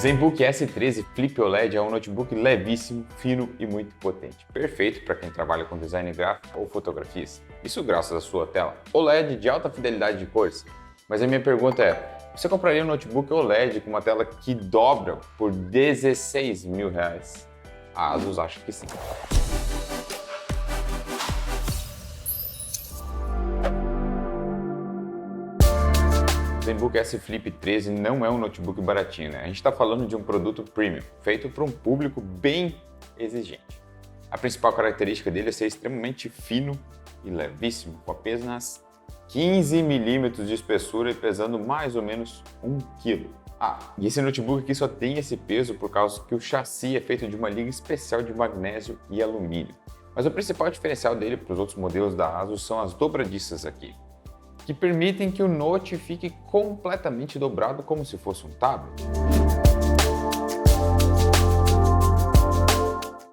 ZenBook S13 Flip OLED é um notebook levíssimo, fino e muito potente. Perfeito para quem trabalha com design gráfico ou fotografias. Isso graças à sua tela OLED de alta fidelidade de cores. Mas a minha pergunta é, você compraria um notebook OLED com uma tela que dobra por R$16.000? A Asus acha que sim. O ZenBook S Flip 13 não é um notebook baratinho, né? A gente está falando de um produto premium, feito para um público bem exigente. A principal característica dele é ser extremamente fino e levíssimo, com apenas 15 mm de espessura e pesando mais ou menos 1 kg. E esse notebook aqui só tem esse peso por causa que o chassi é feito de uma liga especial de magnésio e alumínio. Mas o principal diferencial dele para os outros modelos da Asus são as dobradiças aqui, que permitem que o Note fique completamente dobrado como se fosse um tablet.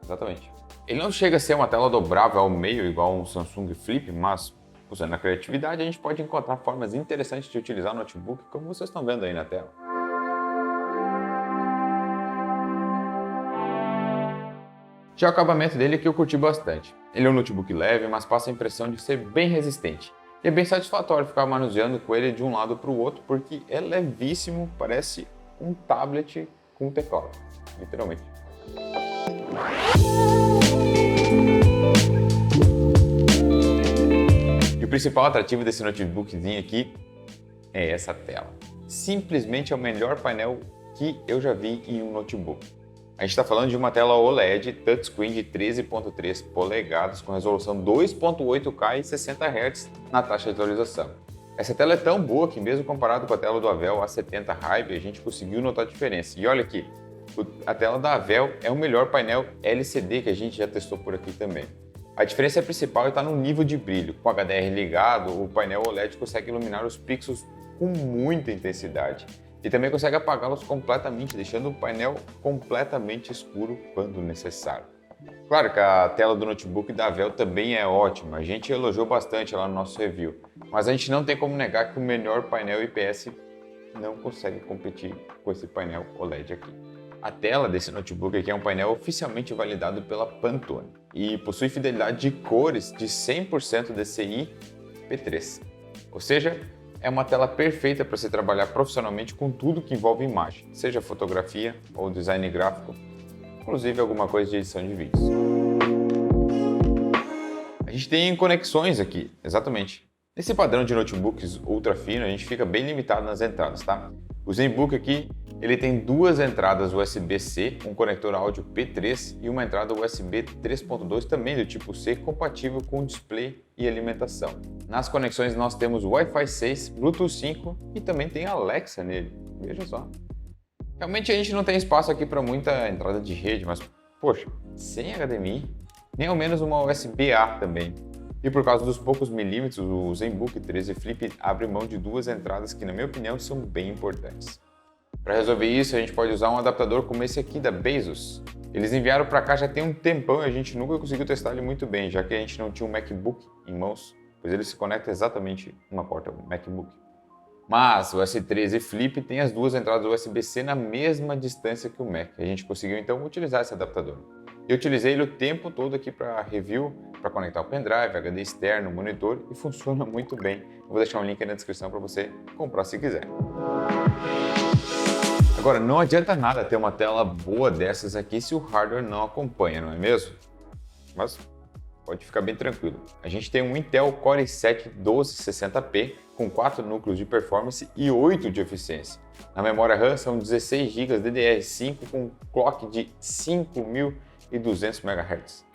Exatamente. Ele não chega a ser uma tela dobrável ao meio igual um Samsung Flip, mas usando a criatividade a gente pode encontrar formas interessantes de utilizar o notebook, como vocês estão vendo aí na tela. Já o acabamento dele aqui eu curti bastante. Ele é um notebook leve, mas passa a impressão de ser bem resistente. E é bem satisfatório ficar manuseando com ele de um lado para o outro, porque é levíssimo, parece um tablet com um teclado, literalmente. E o principal atrativo desse notebookzinho aqui é essa tela. Simplesmente é o melhor painel que eu já vi em um notebook. A gente está falando de uma tela OLED touchscreen de 13.3 polegadas com resolução 2.8K e 60 Hz na taxa de atualização. Essa tela é tão boa que mesmo comparado com a tela do Avel A70 Hybe, a gente conseguiu notar a diferença. E olha aqui, a tela da Avel é o melhor painel LCD que a gente já testou por aqui também. A diferença principal está no nível de brilho. Com o HDR ligado, o painel OLED consegue iluminar os pixels com muita intensidade. E também consegue apagá-los completamente, deixando o painel completamente escuro quando necessário. Claro que a tela do notebook da Avel também é ótima, a gente elogiou bastante lá no nosso review, mas a gente não tem como negar que o melhor painel IPS não consegue competir com esse painel OLED aqui. A tela desse notebook aqui é um painel oficialmente validado pela Pantone e possui fidelidade de cores de 100% DCI P3, ou seja, é uma tela perfeita para você trabalhar profissionalmente com tudo que envolve imagem, seja fotografia ou design gráfico, inclusive alguma coisa de edição de vídeos. A gente tem conexões aqui, exatamente. Nesse padrão de notebooks ultra fino, a gente fica bem limitado nas entradas, tá? O ZenBook aqui, ele tem duas entradas USB-C, um conector áudio P3 e uma entrada USB 3.2 também do tipo C, compatível com display e alimentação. Nas conexões nós temos Wi-Fi 6, Bluetooth 5 e também tem Alexa nele, veja só. Realmente a gente não tem espaço aqui para muita entrada de rede, mas poxa, sem HDMI, nem ao menos uma USB-A também. E por causa dos poucos milímetros, o ZenBook 13 Flip abre mão de duas entradas que, na minha opinião, são bem importantes. Para resolver isso, a gente pode usar um adaptador como esse aqui da Bezos. Eles enviaram para cá já tem um tempão e a gente nunca conseguiu testar ele muito bem, já que a gente não tinha um MacBook em mãos, pois ele se conecta exatamente numa porta MacBook. Mas o S13 Flip tem as duas entradas USB-C na mesma distância que o Mac. A gente conseguiu então utilizar esse adaptador. Eu utilizei ele o tempo todo aqui para review, para conectar o pendrive, HD externo, monitor e funciona muito bem. Eu vou deixar um link aí na descrição para você comprar se quiser. Agora, não adianta nada ter uma tela boa dessas aqui se o hardware não acompanha, não é mesmo? Mas pode ficar bem tranquilo. A gente tem um Intel Core i7 1260p com 4 núcleos de performance e 8 de eficiência. Na memória RAM são 16 GB DDR5 com clock de 5.200 MHz.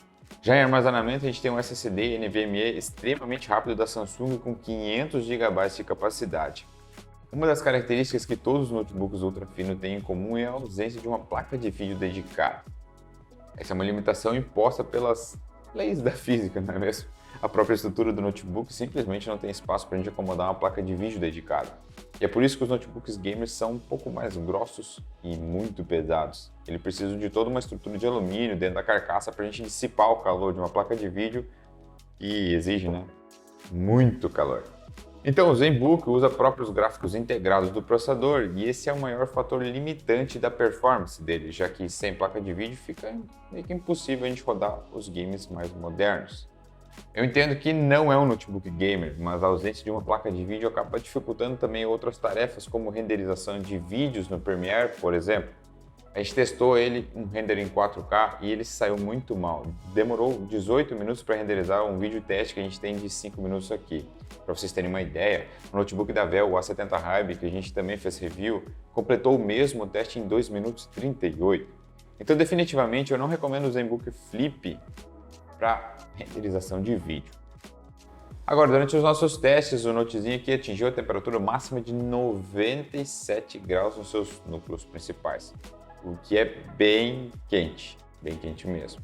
Já em armazenamento a gente tem um SSD NVMe extremamente rápido da Samsung com 500 GB de capacidade. Uma das características que todos os notebooks ultra fino têm em comum é a ausência de uma placa de vídeo dedicada. Essa é uma limitação imposta pelas leis da física, não é mesmo? A própria estrutura do notebook simplesmente não tem espaço para a gente acomodar uma placa de vídeo dedicada. E é por isso que os notebooks gamers são um pouco mais grossos e muito pesados. Eles precisam de toda uma estrutura de alumínio dentro da carcaça para a gente dissipar o calor de uma placa de vídeo que exige, muito calor. Então, o ZenBook usa próprios gráficos integrados do processador e esse é o maior fator limitante da performance dele, já que sem placa de vídeo fica meio que impossível a gente rodar os games mais modernos. Eu entendo que não é um notebook gamer, mas a ausência de uma placa de vídeo acaba dificultando também outras tarefas, como renderização de vídeos no Premiere, por exemplo. A gente testou ele, um render em 4K, e ele saiu muito mal. Demorou 18 minutos para renderizar um vídeo teste que a gente tem de 5 minutos aqui. Para vocês terem uma ideia, o notebook da Dell, o A70 Hybe, que a gente também fez review, completou o mesmo teste em 2 minutos e 38. Então, definitivamente, eu não recomendo o ZenBook Flip para renderização de vídeo. Agora, durante os nossos testes, o Notezinho aqui atingiu a temperatura máxima de 97 graus nos seus núcleos principais, o que é bem quente mesmo.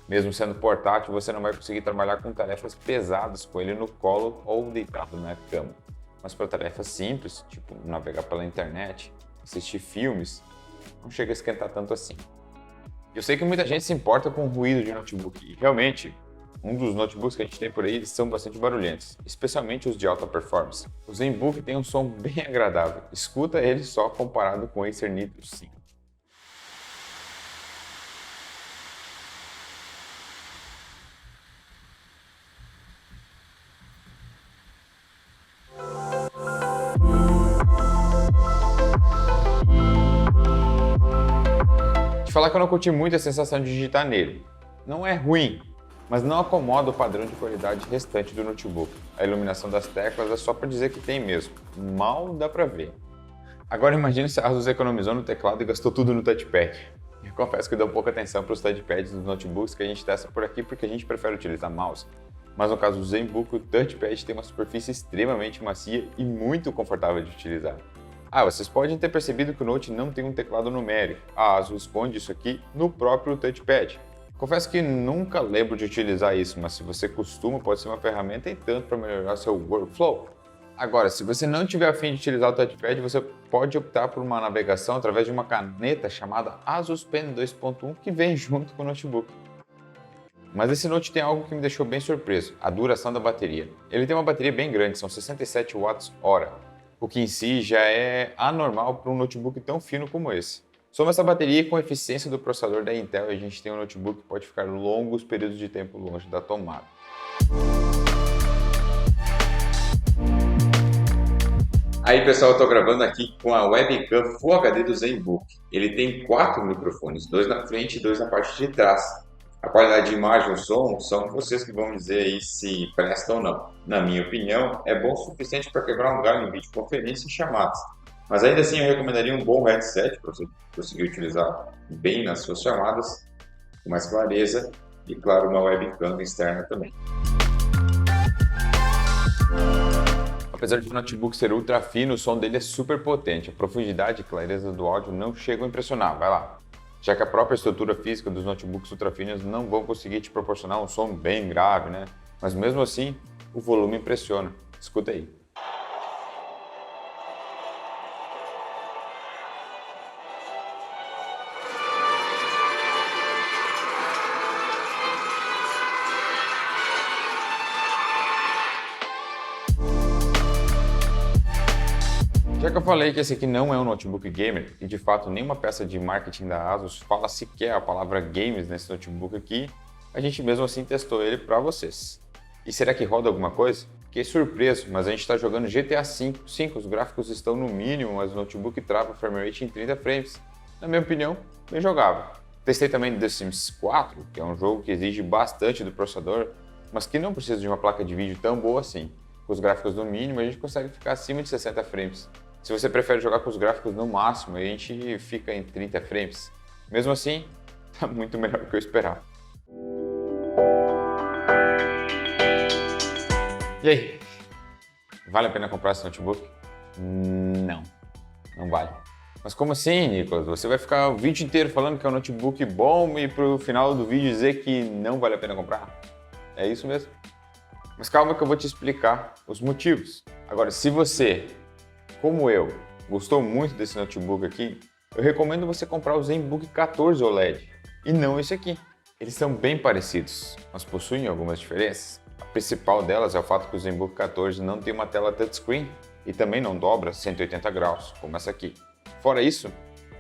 Mesmo sendo portátil, você não vai conseguir trabalhar com tarefas pesadas com ele no colo ou deitado na cama. Mas para tarefas simples, tipo navegar pela internet, assistir filmes, não chega a esquentar tanto assim. Eu sei que muita gente se importa com o ruído de notebook e realmente, um dos notebooks que a gente tem por aí eles são bastante barulhentos, especialmente os de alta performance. O ZenBook tem um som bem agradável, escuta ele só comparado com o Acer Nitro 5. Te falar que eu não curti muito a sensação de digitar nele. Não é ruim, mas não acomoda o padrão de qualidade restante do notebook. A iluminação das teclas é só para dizer que tem mesmo. Mal dá para ver. Agora imagine se a Asus economizou no teclado e gastou tudo no touchpad. Eu confesso que dou pouca atenção para os touchpads dos notebooks que a gente testa por aqui porque a gente prefere utilizar mouse. Mas no caso do ZenBook, o touchpad tem uma superfície extremamente macia e muito confortável de utilizar. Vocês podem ter percebido que o Note não tem um teclado numérico. A Asus esconde isso aqui no próprio touchpad. Confesso que nunca lembro de utilizar isso, mas se você costuma, pode ser uma ferramenta e tanto para melhorar seu workflow. Agora, se você não tiver a fim de utilizar o touchpad, você pode optar por uma navegação através de uma caneta chamada Asus Pen 2.1 que vem junto com o notebook. Mas esse Note tem algo que me deixou bem surpreso, a duração da bateria. Ele tem uma bateria bem grande, são 67 watts-hora, o que em si já é anormal para um notebook tão fino como esse. Soma essa bateria com a eficiência do processador da Intel e a gente tem um notebook que pode ficar longos períodos de tempo longe da tomada. Aí pessoal, eu estou gravando aqui com a webcam Full HD do ZenBook. Ele tem 4 microfones, 2 na frente e 2 na parte de trás. A qualidade de imagem e o som são vocês que vão dizer aí se presta ou não. Na minha opinião, é bom o suficiente para quebrar um galho em videoconferência e chamadas. Mas ainda assim eu recomendaria um bom headset para você conseguir utilizar bem nas suas chamadas, com mais clareza e claro uma webcam externa também. Apesar de o notebook ser ultra fino, o som dele é super potente. A profundidade e clareza do áudio não chegam a impressionar, vai lá. Já que a própria estrutura física dos notebooks ultra finos não vão conseguir te proporcionar um som bem grave, né? Mas mesmo assim, o volume impressiona. Escuta aí. Já que eu falei que esse aqui não é um notebook gamer, e de fato nenhuma peça de marketing da Asus fala sequer a palavra games nesse notebook aqui, a gente mesmo assim testou ele para vocês. E será que roda alguma coisa? Fiquei surpreso, mas a gente está jogando GTA V, os gráficos estão no mínimo, mas o notebook trava frame rate em 30 frames. Na minha opinião, bem jogável. Testei também The Sims 4, que é um jogo que exige bastante do processador, mas que não precisa de uma placa de vídeo tão boa assim. Com os gráficos no mínimo, a gente consegue ficar acima de 60 frames. Se você prefere jogar com os gráficos no máximo, a gente fica em 30 frames. Mesmo assim, tá muito melhor do que eu esperava. E aí? Vale a pena comprar esse notebook? Não vale. Mas como assim, Nicolas? Você vai ficar o vídeo inteiro falando que é um notebook bom e pro final do vídeo dizer que não vale a pena comprar? É isso mesmo. Mas calma que eu vou te explicar os motivos. Agora, se você, como eu, gostou muito desse notebook aqui, eu recomendo você comprar o ZenBook 14 OLED e não esse aqui. Eles são bem parecidos, mas possuem algumas diferenças. A principal delas é o fato que o ZenBook 14 não tem uma tela touchscreen e também não dobra 180 graus, como essa aqui. Fora isso,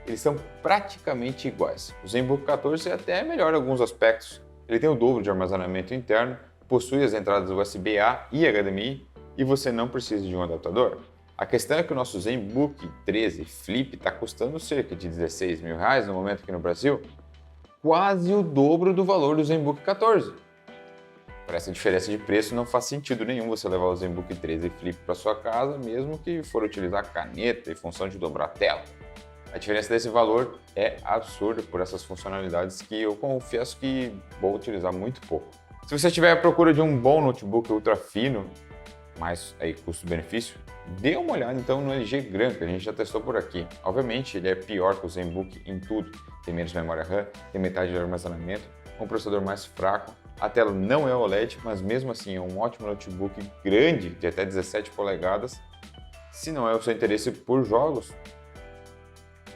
eles são praticamente iguais. O ZenBook 14 é até melhor em alguns aspectos. Ele tem o dobro de armazenamento interno, possui as entradas USB-A e HDMI e você não precisa de um adaptador. A questão é que o nosso ZenBook 13 Flip está custando cerca de R$16.000 no momento aqui no Brasil, quase o dobro do valor do ZenBook 14. Por essa diferença de preço não faz sentido nenhum você levar o ZenBook 13 Flip para sua casa, mesmo que for utilizar caneta e função de dobrar a tela. A diferença desse valor é absurda por essas funcionalidades que eu confesso que vou utilizar muito pouco. Se você estiver à procura de um bom notebook ultra fino, mais aí custo-benefício, dê uma olhada então no LG Gran, que a gente já testou por aqui. Obviamente ele é pior que o ZenBook em tudo, tem menos memória RAM, tem metade de armazenamento, um processador mais fraco, a tela não é OLED, mas mesmo assim é um ótimo notebook grande, de até 17 polegadas. Se não é o seu interesse por jogos,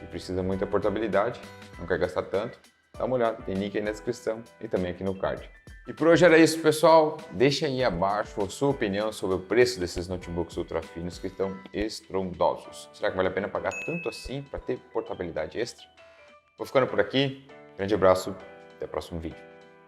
e precisa muita portabilidade, não quer gastar tanto, dá uma olhada, tem link aí na descrição e também aqui no card. E por hoje era isso, pessoal. Deixa aí abaixo a sua opinião sobre o preço desses notebooks ultra finos que estão estrondosos. Será que vale a pena pagar tanto assim para ter portabilidade extra? Vou ficando por aqui, grande abraço, até o próximo vídeo.